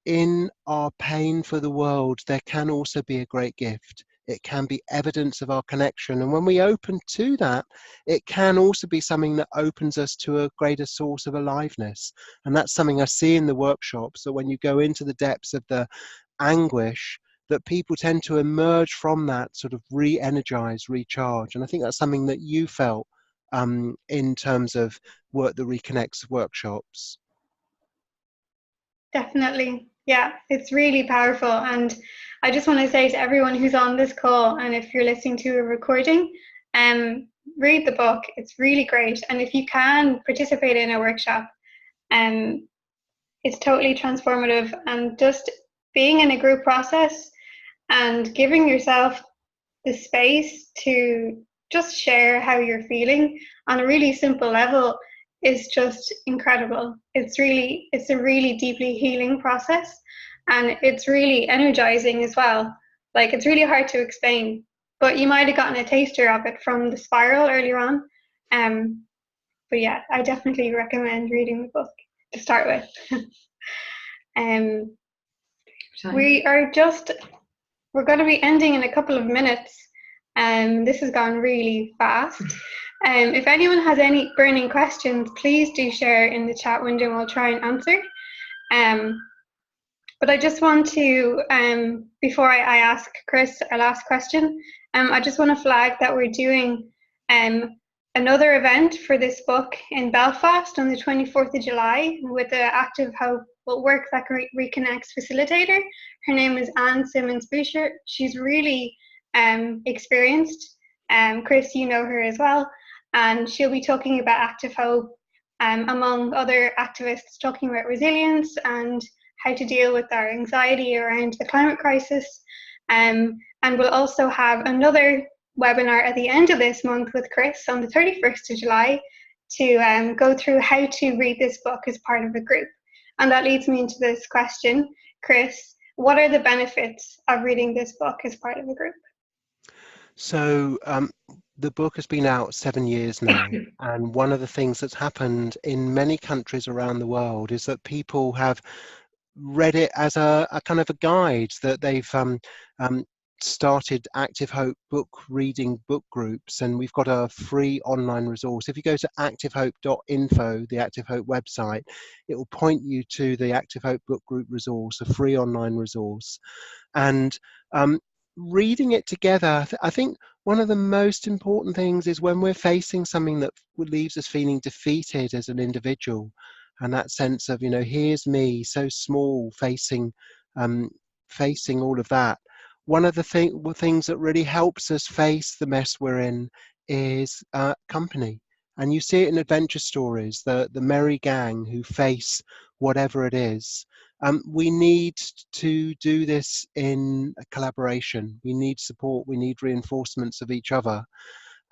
in our pain for the world, there can also be a great gift. It can be evidence of our connection. And when we open to that, it can also be something that opens us to a greater source of aliveness. And that's something I see in the workshops, that when you go into the depths of the anguish, that people tend to emerge from that sort of re-energize, recharge. And I think that's something that you felt in terms of the Reconnects workshops. Definitely. Yeah, it's really powerful. And I just want to say to everyone who's on this call, and if you're listening to a recording, read the book. It's really great. And if you can participate in a workshop, it's totally transformative. And just being in a group process and giving yourself the space to just share how you're feeling on a really simple level is just incredible. It's a really deeply healing process, and it's really energizing as well. Like, it's really hard to explain, but you might have gotten a taster of it from the spiral earlier on. But yeah, I definitely recommend reading the book to start with. We're going to be ending in a couple of minutes. This has gone really fast. If anyone has any burning questions, please do share in the chat window and we'll try and answer. But I just want to, before I ask Chris our last question, I just want to flag that we're doing another event for this book in Belfast on the 24th of July with the Active Hope Work That Reconnects facilitator. Her name is Anne Simmons-Boucher. She's really experienced. Chris, you know her as well. And she'll be talking about Active Hope, among other activists, talking about resilience and how to deal with our anxiety around the climate crisis. And we'll also have another webinar at the end of this month with Chris on the 31st of July to go through how to read this book as part of a group. And that leads me into this question. Chris, what are the benefits of reading this book as part of a group? So the book has been out 7 years now, and one of the things that's happened in many countries around the world is that people have read it as a kind of a guide, that they've started Active Hope book reading book groups, and we've got a free online resource. If you go to activehope.info, the Active Hope website, it will point you to the Active Hope book group resource, a free online resource. And reading it together, I think one of the most important things is when we're facing something that leaves us feeling defeated as an individual, and that sense of, you know, here's me so small facing all of that. One of the things that really helps us face the mess we're in is company. And you see it in adventure stories, the merry gang who face whatever it is. We need to do this in a collaboration. We need support. We need reinforcements of each other.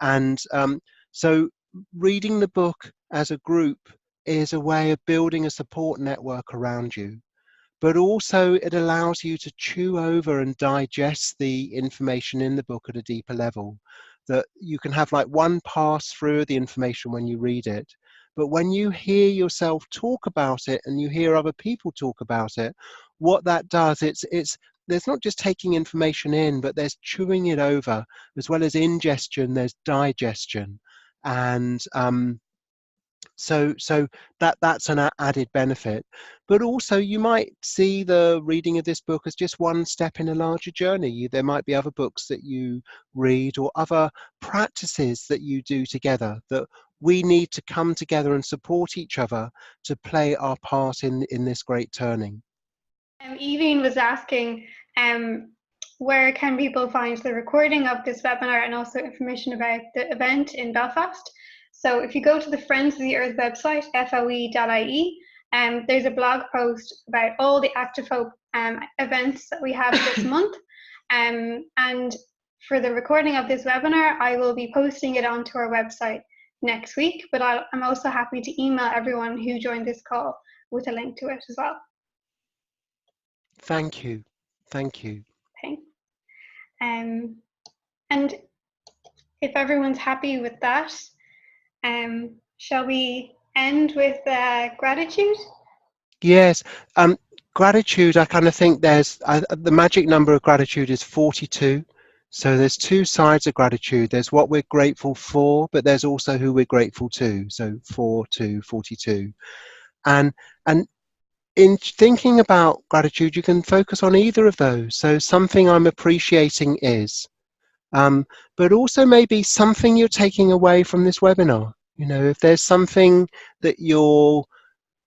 And so reading the book as a group is a way of building a support network around you, but also it allows you to chew over and digest the information in the book at a deeper level, that you can have like one pass through the information when you read it, but when you hear yourself talk about it and you hear other people talk about it, what that does, it's there's not just taking information in, but there's chewing it over. As well as ingestion, there's digestion. And so that's an added benefit. But also you might see the reading of this book as just one step in a larger journey. There might be other books that you read or other practices that you do together, that we need to come together and support each other to play our part in this great turning. Evie was asking, where can people find the recording of this webinar and also information about the event in Belfast? So if you go to the Friends of the Earth website, foe.ie, there's a blog post about all the Active Hope events that we have this month. And for the recording of this webinar, I will be posting it onto our website next week, but I'm also happy to email everyone who joined this call with a link to it as well. Thank you. Thank you. Okay. And if everyone's happy with that, shall we end with gratitude? Yes. Gratitude, I kind of think there's the magic number of gratitude is 42. So there's two sides of gratitude. There's what we're grateful for, but there's also who we're grateful to. So 4 to 42. And in thinking about gratitude, you can focus on either of those. So something I'm appreciating is, but also maybe something you're taking away from this webinar. You know, if there's something that you're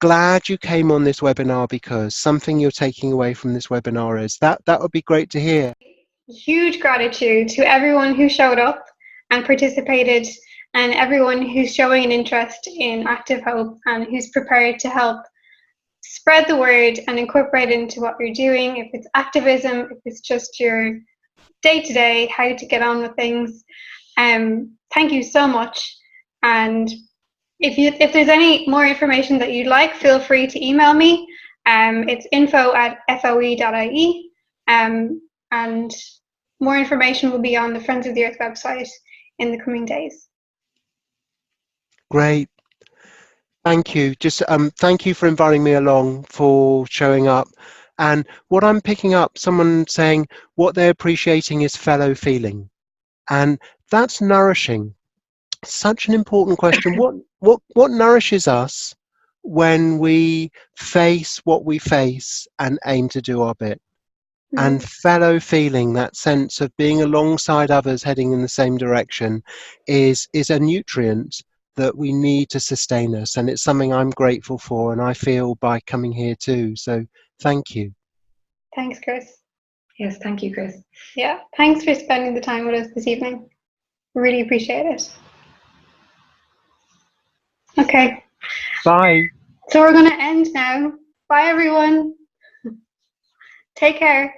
glad you came on this webinar because, something you're taking away from this webinar is, that would be great to hear. Huge gratitude to everyone who showed up and participated, and everyone who's showing an interest in Active Hope and who's prepared to help spread the word and incorporate it into what you're doing, if it's activism, if it's just your day-to-day, how to get on with things. Thank you so much. And if there's any more information that you'd like, feel free to email me. It's info@foe.ie. And more information will be on the Friends of the Earth website in the coming days. Great. Thank you. Just thank you for inviting me along, for showing up. And what I'm picking up, someone saying what they're appreciating is fellow feeling. And that's nourishing. Such an important question. What nourishes us when we face what we face and aim to do our bit? And fellow feeling, that sense of being alongside others heading in the same direction, is a nutrient that we need to sustain us, and it's something I'm grateful for, and I feel by coming here too. So thank you. Thanks, Chris. Yes, thank you, Chris. Yeah, thanks for spending the time with us this evening. Really appreciate it. Okay. Bye. So we're going to end now. Bye, everyone. Take care.